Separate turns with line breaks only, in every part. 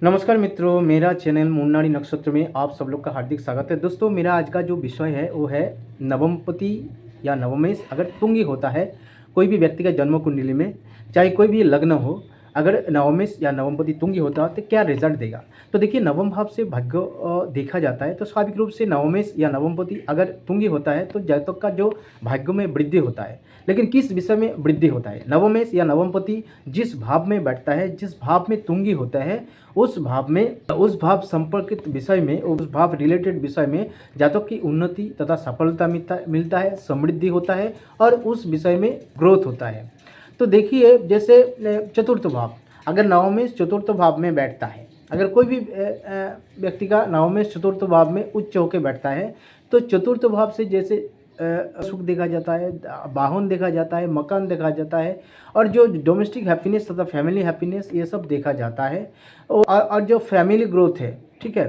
नमस्कार मित्रों, मेरा चैनल मुन्नाडी नक्षत्र में आप सब लोग का हार्दिक स्वागत है। दोस्तों, मेरा आज का जो विषय है वो है नवमपति या नवमेश अगर तुंगी होता है कोई भी व्यक्ति का जन्म कुंडली में, चाहे कोई भी लग्न हो, अगर नवमेश या नवमपति तुंगी होता है तो क्या रिजल्ट देगा। तो देखिए, नवम भाव से भाग्य देखा जाता है तो स्वाभाविक रूप से नवमेश या नवमपति अगर तुंगी होता है तो जातक का जो भाग्य में वृद्धि होता है। लेकिन किस विषय में वृद्धि होता है? नवमेश या नवमपति जिस भाव में बैठता है, जिस भाव में तुंगी होता है, उस भाव संपर्कित विषय में, उस भाव रिलेटेड विषय में जातक की उन्नति तथा सफलता मिलता है, समृद्धि होता है और उस विषय में ग्रोथ होता है। तो देखिए, जैसे चतुर्थ भाव, अगर नवमेश चतुर्थ भाव में बैठता है, अगर कोई भी व्यक्ति का नवमेश चतुर्थ भाव में उच्च होकर बैठता है तो चतुर्थ भाव से जैसे सुख देखा जाता है, वाहन देखा जाता है, मकान देखा जाता है और जो डोमेस्टिक हैप्पीनेस तथा फैमिली हैप्पीनेस ये सब देखा जाता है। और जो फैमिली ग्रोथ है, ठीक है,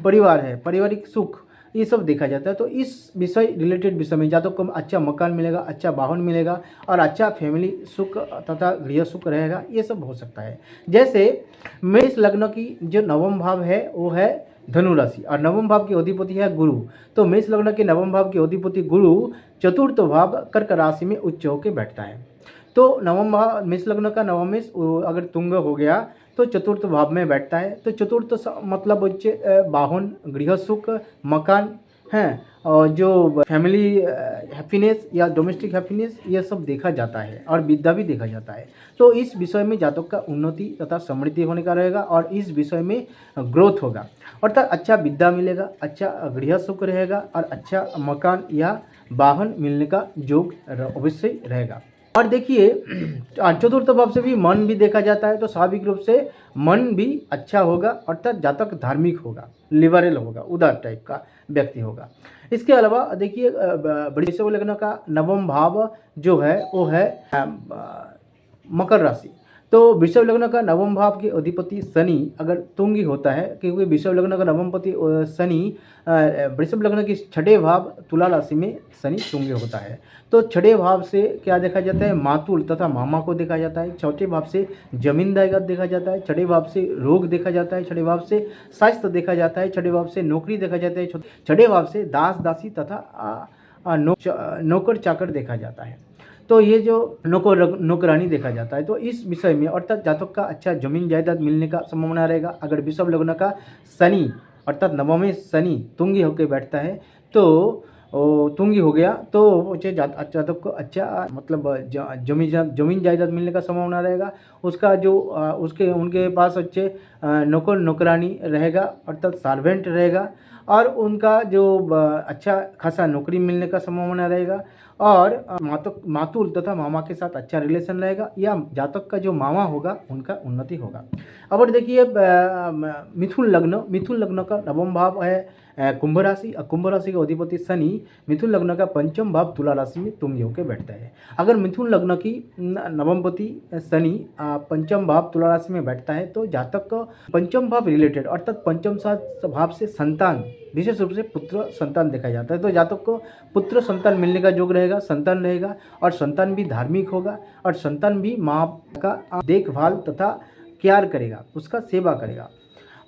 परिवार है, पारिवारिक सुख, ये सब देखा जाता है। तो इस विषय रिलेटेड विषय में जातक को अच्छा मकान मिलेगा, अच्छा वाहन मिलेगा और अच्छा फैमिली सुख तथा गृह सुख रहेगा, ये सब हो सकता है। जैसे मेष लग्न की जो नवम भाव है वो है धनु राशि और नवम भाव की अधिपति है गुरु। तो मेष लग्न के नवम भाव की अधिपति गुरु चतुर्थ भाव कर्क राशि में उच्च होकर बैठता है। तो नवम भाव मेष लग्न का नवमेश अगर तुंग हो गया तो चतुर्थ भाव में बैठता है। तो चतुर्थ मतलब उच्च वाहन, गृह सुख, मकान हैं और जो फैमिली हैप्पीनेस या डोमेस्टिक हैप्पीनेस ये सब देखा जाता है और विद्या भी देखा जाता है। तो इस विषय में जातक का उन्नति तथा समृद्धि होने का रहेगा और इस विषय में ग्रोथ होगा, अर्थात अच्छा विद्या मिलेगा, अच्छा गृह सुख रहेगा और अच्छा मकान या वाहन मिलने का योग अवश्य रहेगा। और देखिए, चतुर्थ भाव से भी मन भी देखा जाता है तो स्वाभाविक रूप से मन भी अच्छा होगा, अर्थात जातक धार्मिक होगा, लिबरल होगा, उदार टाइप का व्यक्ति होगा। इसके अलावा देखिए, वृषभ लग्न का नवम भाव जो है वो है मकर राशि। तो वृषभ लग्न का नवम भाव के अधिपति शनि अगर तुंगी होता है, क्योंकि वृषभ लग्न का नवमपति शनि वृषभ लग्न की छठे भाव तुला राशि में शनि तुंगी होता है। तो छठे भाव से क्या देखा जाता है? मातुल तथा मामा को देखा जाता है। चौथे भाव से जमीन जायदाद देखा जाता है। छठे भाव से रोग देखा जाता है। छठे भाव से स्वास्थ्य देखा जाता है। छठे भाव से नौकरी देखा जाता है। छठे भाव से दास दासी तथा नौकर चाकर देखा जाता है। तो ये जो नौकरानी देखा जाता है। तो इस विषय में अर्थात जातक का अच्छा जमीन जायदाद मिलने का संभावना रहेगा। अगर वृषभ लग्न का शनि अर्थात नवमेश शनि तुंगी होकर बैठता है तो तुंगी हो गया तो उसे जातक को अच्छा मतलब जमीन जायदाद मिलने का संभावना रहेगा। उसका जो उनके पास अच्छे नौकरानी रहेगा, अर्थात सर्वेंट रहेगा और उनका जो अच्छा खासा नौकरी मिलने का संभावना रहेगा और मातुल तथा मामा के साथ अच्छा रिलेशन रहेगा या जातक का जो मामा होगा उनका उन्नति होगा। अब देखिए, मिथुन लग्न का नवम भाव है कुंभ राशि और कुंभ राशि का अधिपति शनि मिथुन लग्न का पंचम भाव तुला राशि में तुंगी होकर बैठता है। अगर मिथुन लग्न की नवमपति शनि पंचम भाव तुला राशि में बैठता है तो जातक को पंचम भाव रिलेटेड अर्थात पंचम भाव से संतान, विशेष रूप से पुत्र संतान देखा जाता है। तो जातक को पुत्र संतान मिलने का योग रहेगा, संतान रहेगा और संतान भी धार्मिक होगा और संतान भी माँ का देखभाल तथा केयर करेगा, उसका सेवा करेगा।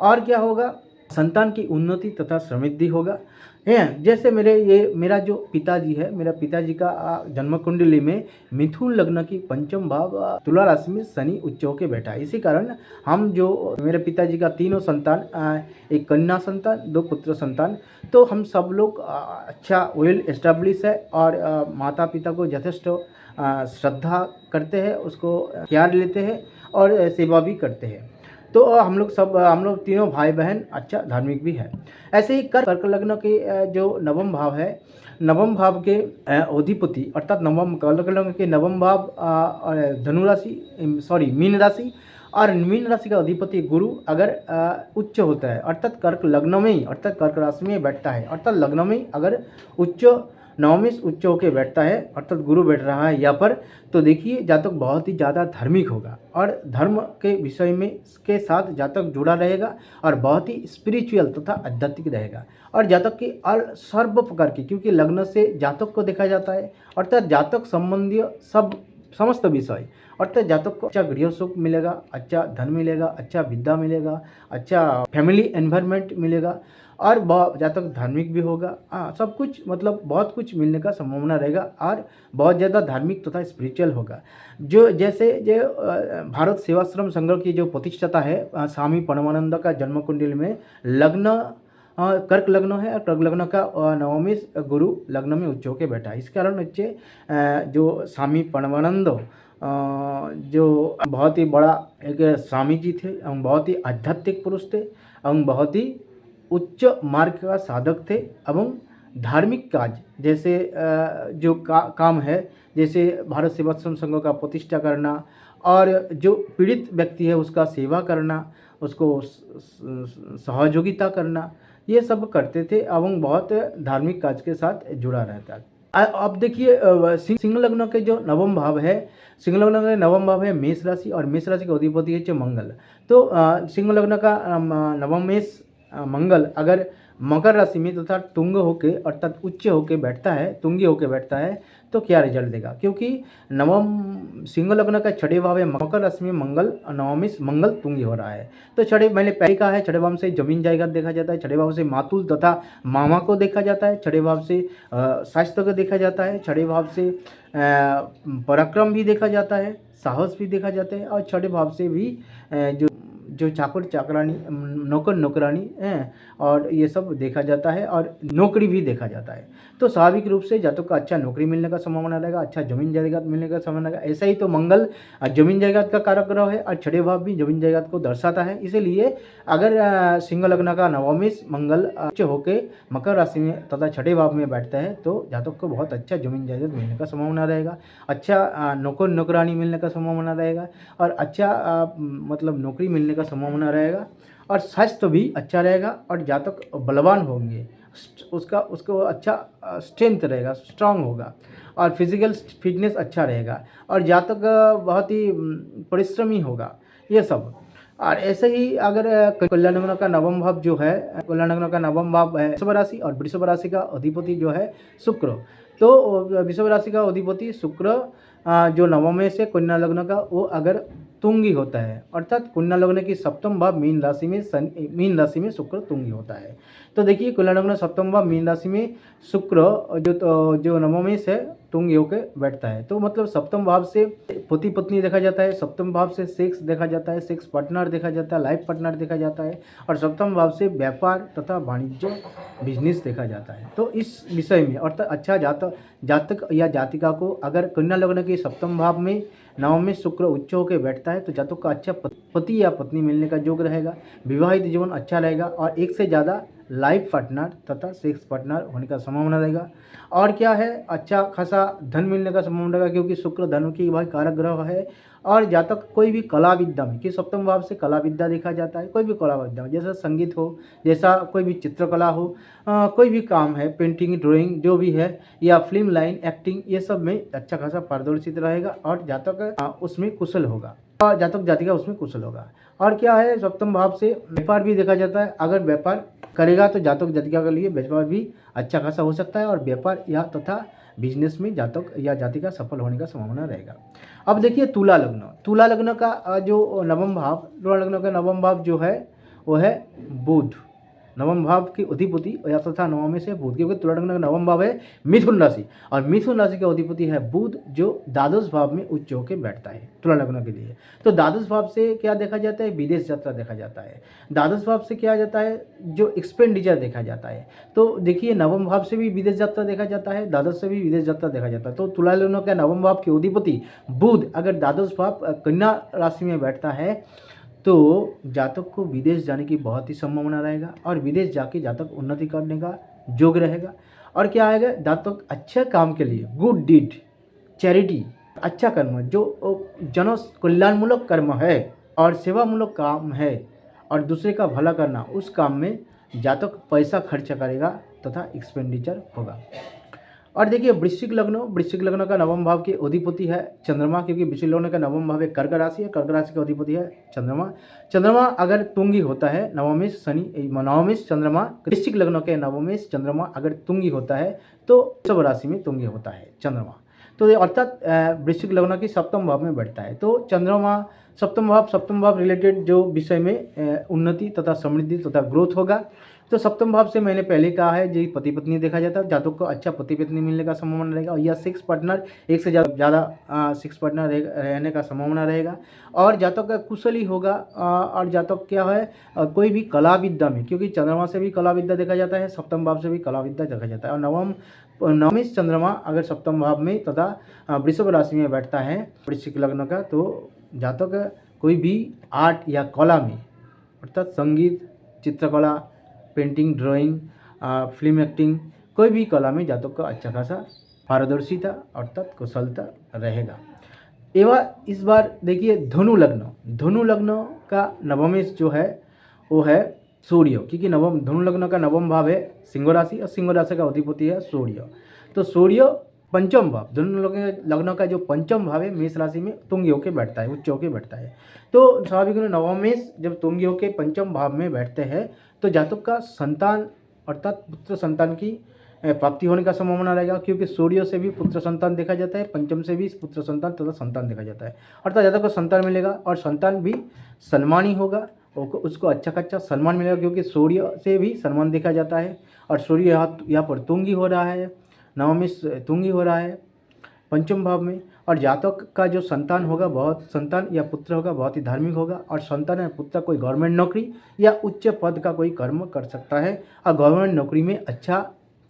और क्या होगा? संतान की उन्नति तथा समृद्धि होगा। जैसे मेरा जो पिताजी है, मेरा पिताजी का जन्म कुंडली में मिथुन लग्न की पंचम भाव तुला राशि में शनि उच्च होकर बैठा है। इसी कारण हम जो मेरे पिताजी का तीनों संतान, एक कन्या संतान, 2 पुत्र संतान, तो हम सब लोग अच्छा वेल एस्टेब्लिश है और माता पिता को यथेष्ट श्रद्धा करते हैं, उसको केयर लेते हैं और सेवा भी करते हैं। तो हम लोग तीनों भाई बहन अच्छा धार्मिक भी है। ऐसे ही कर्क लग्न के जो नवम भाव है, नवम भाव के अधिपति अर्थात कर्क लग्न के नवम भाव मीन राशि और मीन राशि का अधिपति गुरु अगर उच्च होता है अर्थात कर्क लग्न में ही अर्थात कर्क राशि में बैठता है अर्थात लग्न में अगर उच्च नवमेश उच्च होकर बैठता है अर्थात गुरु बैठ रहा है यहाँ पर, तो देखिए जातक बहुत ही ज़्यादा धार्मिक होगा और धर्म के विषय में के साथ जातक जुड़ा रहेगा और बहुत ही स्पिरिचुअल तथा आध्यात्मिक रहेगा। और जातक की सर्व प्रकार की, क्योंकि लग्न से जातक को देखा जाता है अर्थात जातक संबंधी सब समस्त विषय, अर्थात जातक को अच्छा गृह सुख मिलेगा, अच्छा धन मिलेगा, अच्छा विद्या मिलेगा, अच्छा फैमिली एनवायरनमेंट मिलेगा और जातक धार्मिक भी होगा। हाँ, सब कुछ मतलब बहुत कुछ मिलने का संभावना रहेगा और बहुत ज़्यादा धार्मिक तथा स्पिरिचुअल होगा। जो जैसे जो भारत सेवाश्रम संघ की जो प्रतिष्ठता है, स्वामी परमानंद का जन्म कुंडली में लग्न कर्क लग्न है और कर्क लग्न का नवमी गुरु लग्न में उच्च होकर बैठा है। इस कारण बच्चे जो स्वामी परमानंद जो बहुत ही बड़ा एक स्वामी जी थे एवं बहुत ही आध्यात्मिक पुरुष थे एवं बहुत ही उच्च मार्ग का साधक थे एवं धार्मिक काज जैसे जो काम है, जैसे भारत सेवाश्रम संघ का प्रतिष्ठा करना और जो पीड़ित व्यक्ति है उसका सेवा करना, उसको सहयोगिता करना, ये सब करते थे एवं बहुत धार्मिक काज के साथ जुड़ा रहता है। अब देखिए सिंह लग्न के जो नवम भाव है, सिंह लग्न का नवम भाव है मेष राशि और मेष राशि का अधिपति है मंगल। तो सिंह लग्न का नवम मेष मंगल अगर मकर राशि में तथा तुंग होके अर्थात उच्च होके बैठता है, तुंगी होके बैठता है तो क्या रिजल्ट देगा, क्योंकि नवम सिंह लग्न का छठे भाव है मकर राशि में मंगल, नवमी मंगल तुंगी हो रहा है। तो छठे मैंने पहले कहा है, छठे भाव से जमीन जायदाद देखा जाता है, छठे भाव से मातुल तथा मामा को देखा जाता है, छठे भाव से स्वास्थ्य को देखा जाता है, छठे भाव से पराक्रम भी देखा जाता है, साहस भी देखा जाता है और छठे भाव से भी जो चाकर चाकरानी नौकर नौकरानी हैं और ये सब देखा जाता है और नौकरी भी देखा जाता है। तो स्वाभाविक रूप से जातक का अच्छा नौकरी मिलने का संभावना रहेगा, अच्छा जमीन जायदाद मिलने का संभावना रहेगा। ऐसा ही तो मंगल जमीन जायदाद का कारक ग्रह है और छठे भाव भी जमीन जायदाद को दर्शाता है। इसीलिए अगर सिंह लग्न का नवमी मंगल उच्च होकर मकर राशि में तथा छठे भाव में बैठता है तो जातक को बहुत अच्छा जमीन जायदाद मिलने का संभावना रहेगा, अच्छा नौकर नौकरानी मिलने का संभावना रहेगा और अच्छा मतलब नौकरी मिलने का संभावना रहेगा और स्वास्थ्य भी अच्छा रहेगा और जातक बलवान होंगे, उसको अच्छा स्ट्रेंथ रहेगा, स्ट्रांग होगा और फिजिकल फिटनेस अच्छा रहेगा और जातक बहुत ही परिश्रमी होगा, ये सब। और ऐसे ही अगर कल्याण लग्न का नवम भाव जो है, कल्याण लग्न का नवम भाव है वृषभ राशि और वृषभ राशि का अधिपति जो है शुक्र। तो वृषभ राशि का अधिपति शुक्र जो नवम में से कन्या लग्न का वो अगर तुंगी होता है अर्थात कन्या लग्न की सप्तम भाव मीन राशि में शुक्र तुंगी होता है। तो देखिए कन्या लग्न सप्तम भाव मीन राशि में शुक्र जो नवम में से तुंगी होकर बैठता है तो मतलब सप्तम भाव से पति पत्नी देखा जाता है, सप्तम भाव से सेक्स देखा जाता है, सेक्स पार्टनर देखा जाता है, लाइफ पार्टनर देखा जाता है और सप्तम भाव से व्यापार तथा वाणिज्य बिजनेस देखा जाता है। तो इस विषय में अर्थात अच्छा जातक या जातिका को अगर कन्या लग्न के सप्तम भाव में नवम में शुक्र उच्च होकर बैठता है तो जातक का अच्छा पति या पत्नी मिलने का योग रहेगा, विवाहित जीवन अच्छा रहेगा और एक से ज़्यादा लाइफ पार्टनर तथा सेक्स पार्टनर होने का संभावना रहेगा। और क्या है, अच्छा खासा धन मिलने का संभावना रहेगा क्योंकि शुक्र धन की भाई कारक ग्रह है। और जातक कोई भी कला विद्या में कि सप्तम भाव से कला विद्या देखा जाता है, कोई भी कला विद्या में जैसा संगीत हो, जैसा कोई भी चित्रकला हो, कोई भी काम है, पेंटिंग ड्राइंग जो भी है या फिल्म लाइन एक्टिंग, ये सब में अच्छा खासा पारदर्शित रहेगा और जातक उसमें कुशल होगा, जातक जातिका उसमें कुशल होगा। और क्या है, सप्तम भाव से व्यापार भी देखा जाता है, अगर व्यापार करेगा तो जातक जातिका के लिए व्यापार भी अच्छा खासा हो सकता है और व्यापार या तथा बिजनेस में जातक या जातिका सफल होने का संभावना रहेगा। अब देखिए तुला लग्न का जो नवम भाव, तुला लग्न का नवम भाव जो है वो है बुध, नवम भाव की अधिपति या तथा नवम में से बुध, क्योंकि तुला लग्न का नवम भाव है मिथुन राशि और मिथुन राशि का अधिपति है बुध जो द्वादश भाव में उच्च होकर बैठता है तुला लग्न के लिए। तो द्वादश भाव से क्या देखा जाता है, विदेश यात्रा देखा जाता है। द्वादश भाव से क्या जाता है, जो एक्सपेंडिचर देखा जाता है। तो देखिए नवम भाव से भी विदेश यात्रा देखा जाता है, द्वादश से भी विदेश यात्रा देखा जाता है। तो तुला लग्न का नवम भाव के अधिपति बुध अगर द्वादश भाव कन्या राशि में बैठता है तो जातक को विदेश जाने की बहुत ही संभावना रहेगा और विदेश जाके जातक उन्नति करने का योग रहेगा। और क्या आएगा, जातक अच्छे काम के लिए, गुड डीड, चैरिटी, अच्छा कर्म जो जन कल्याणमूलक कर्म है और सेवामूलक काम है और दूसरे का भला करना, उस काम में जातक पैसा खर्च करेगा तथा एक्सपेंडिचर होगा। और देखिए वृश्चिक लग्न का नवम भाव के अधिपति है चंद्रमा, क्योंकि वृश्चिक लग्न का नवम भाव एक कर्क राशि है, कर्क राशि का अधिपति है चंद्रमा अगर तुंगी होता है नवमेश शनि, नवमेश चंद्रमा, वृश्चिक लग्न के नवमेश चंद्रमा अगर तुंगी होता है तो वृषभ राशि में तुंगी होता है चंद्रमा। तो ये अर्थात वृश्चिक लग्न की सप्तम भाव में बैठता है। तो चंद्रमा सप्तम भाव रिलेटेड जो विषय में उन्नति तथा समृद्धि तथा ग्रोथ होगा। तो सप्तम भाव से मैंने पहले कहा है जो पति पत्नी देखा जाता है, जातक को अच्छा पति पत्नी मिलने का संभावना रहेगा, या सेक्स पार्टनर एक से ज़्यादा सेक्स पार्टनर रहने का संभावना रहेगा, और जातक का कुशली होगा। और जातक क्या है, कोई भी कला विद्या में, क्योंकि चंद्रमा से भी कला विद्या देखा जाता है, सप्तम भाव से भी कला विद्या देखा जाता है। और नवमी चंद्रमा अगर सप्तम भाव में तथा वृषभ राशि में बैठता है वृश्चिक लग्न का, तो जातक कोई भी आर्ट या कला में अर्थात संगीत, चित्रकला, पेंटिंग, ड्राइंग, फिल्म एक्टिंग, कोई भी कला में जातक का अच्छा खासा पारदर्शिता अर्थात कुशलता रहेगा। एवं इस बार देखिए धनु लग्न का नवमेश जो है वो है सूर्य, क्योंकि धनु लग्न का नवम भाव है सिंह राशि, और सिंह राशि का अधिपति है सूर्य। तो सूर्य पंचम भाव, धनु लग्न का जो पंचम भाव है मेष राशि में तुंगी होकर बैठता है, उच्च होकर बैठता है। तो स्वाभाविक नवमेश जब तुंगी होकर पंचम भाव में बैठते हैं तो जातक का संतान अर्थात पुत्र संतान की प्राप्ति होने का संभावना रहेगा, क्योंकि सूर्य से भी पुत्र संतान देखा जाता है, पंचम से भी पुत्र संतान तथा संतान देखा जाता है। अर्थात जातक को संतान मिलेगा और संतान भी सम्मानी होगा, उसको अच्छा खासा सम्मान मिलेगा, क्योंकि सूर्य से भी सम्मान देखा जाता है। और सूर्य यहाँ पर तुंगी हो रहा है, नवमेश तुंगी हो रहा है पंचम भाव में। और जातक का जो संतान होगा, बहुत संतान या पुत्र होगा बहुत ही धार्मिक होगा, और संतान या पुत्र कोई गवर्नमेंट नौकरी या उच्च पद का कोई कर्म कर सकता है, और गवर्नमेंट नौकरी में अच्छा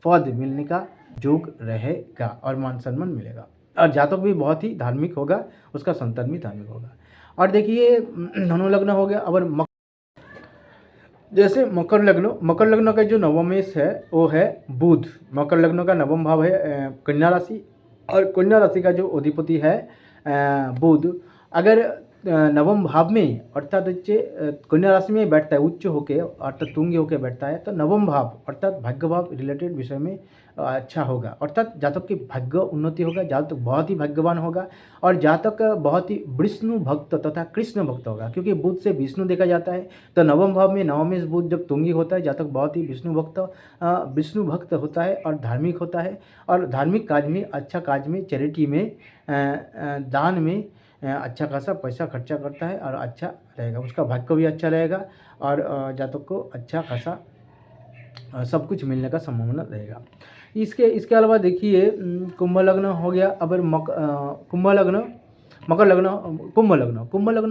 पद मिलने का योग रहेगा और मान सम्मान मिलेगा। और जातक भी बहुत ही धार्मिक होगा, उसका संतान भी धार्मिक होगा। और देखिए धनु लग्न हो गया। अब जैसे मकर लग्न का जो नवमेश है वो है बुध। मकर लग्न का नवम भाव है कन्या राशि, और कन्या राशि का जो अधिपति है बुध अगर नवम भाव में अर्थात कन्या राशि में बैठता है उच्च होके अर्थात तुंगी होके बैठता है, तो नवम भाव अर्थात भाग्य भाव रिलेटेड विषय में अच्छा होगा। अर्थात जातक की भाग्य उन्नति होगा, जातक बहुत ही भाग्यवान होगा, और जातक बहुत ही विष्णु भक्त तथा कृष्ण भक्त होगा, क्योंकि बुध से विष्णु देखा जाता है। तो नवम भाव में नवमेश बुध जब तुंगी होता है, जातक बहुत ही विष्णु भक्त होता है और धार्मिक होता है, और धार्मिक काज में, अच्छा काज में, चैरिटी में, दान में अच्छा खासा पैसा खर्चा करता है और अच्छा रहेगा, उसका भाग्य भी अच्छा रहेगा, और जातक को अच्छा खासा सब कुछ मिलने का संभावना रहेगा। इसके अलावा देखिए कुंभ लग्न हो गया। अब कुंभ लग्न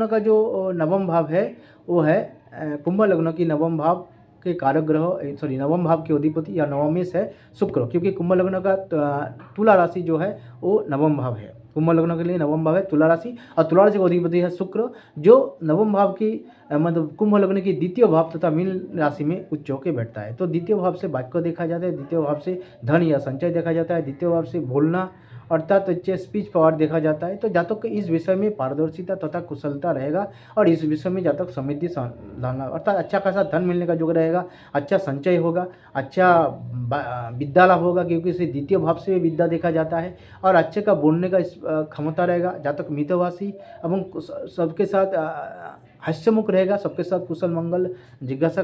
का जो नवम भाव है वो है कुंभ लग्न की नवम भाव के कारक ग्रह नवम भाव के अधिपति या नवमेश है शुक्र, क्योंकि कुंभ लग्न का तुला राशि जो है वो नवम भाव है। कुंभ लग्न के लिए नवम भाव है तुला राशि, और तुला राशि का अधिपति है शुक्र, जो नवम भाव की मतलब कुंभ लग्न की द्वितीय भाव तथा मीन राशि में उच्च होकर बैठता है। तो द्वितीय भाव से वाक्य देखा जाता है, द्वितीय भाव से धन या संचय देखा जाता है, द्वितीय भाव से बोलना अर्थात स्पीच पावर देखा जाता है। तो जातक को इस विषय में पारदर्शिता तथा कुशलता रहेगा, और इस विषय में जातक समृद्धि लाना अर्थात अच्छा खासा धन मिलने का योग रहेगा, अच्छा संचय होगा, अच्छा विद्या लाभ होगा, क्योंकि इसे द्वितीय भाव से विद्या देखा जाता है, और अच्छे का बोलने का क्षमता रहेगा। जातक मितभाषी एवं सबके साथ हास्यमुख रहेगा, सबके साथ कुशल मंगल जिज्ञासा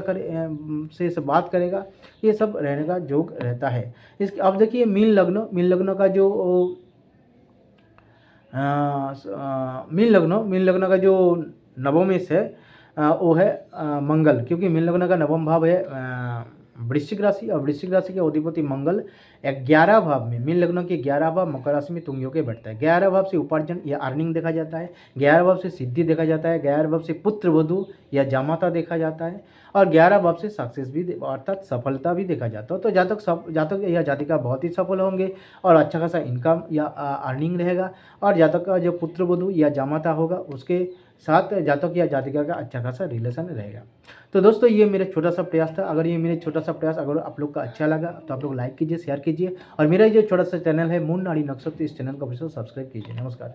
से बात करेगा, ये सब रहने का योग रहता है। अब देखिए मीन लग्न का जो मीन लग्न का जो नवमेश है वो है मंगल, क्योंकि मीन लग्न का नवम भाव है वृश्चिक राशि, और वृश्चिक राशि के अधिपति मंगल 11 भाव में, मीन लग्न के 11 भाव मकर राशि में तुंगी होकर बैठता है। 11 भाव से उपार्जन या अर्निंग देखा जाता है, 11 भाव से सिद्धि देखा जाता है, 11 भाव से पुत्र वधु या जामाता देखा जाता है, और 11 भाव से सक्सेस भी अर्थात सफलता भी देखा जाता है। तो जातक या जातिका बहुत ही सफल होंगे और अच्छा खासा इनकम या अर्निंग रहेगा, और जातक का जो पुत्र वधु या जामाता होगा उसके साथ जातक या जातिका का अच्छा खासा रिलेशन रहेगा। तो दोस्तों ये मेरा छोटा सा प्रयास था। अगर ये मेरे छोटा सा प्रयास अगर आप लोग का अच्छा लगा तो आप लोग लाइक कीजिए, शेयर कीजिए, और मेरा ये जो छोटा सा चैनल है मून नाड़ी नक्षत्र, इस चैनल को अवश्य सब्सक्राइब कीजिए। नमस्कार।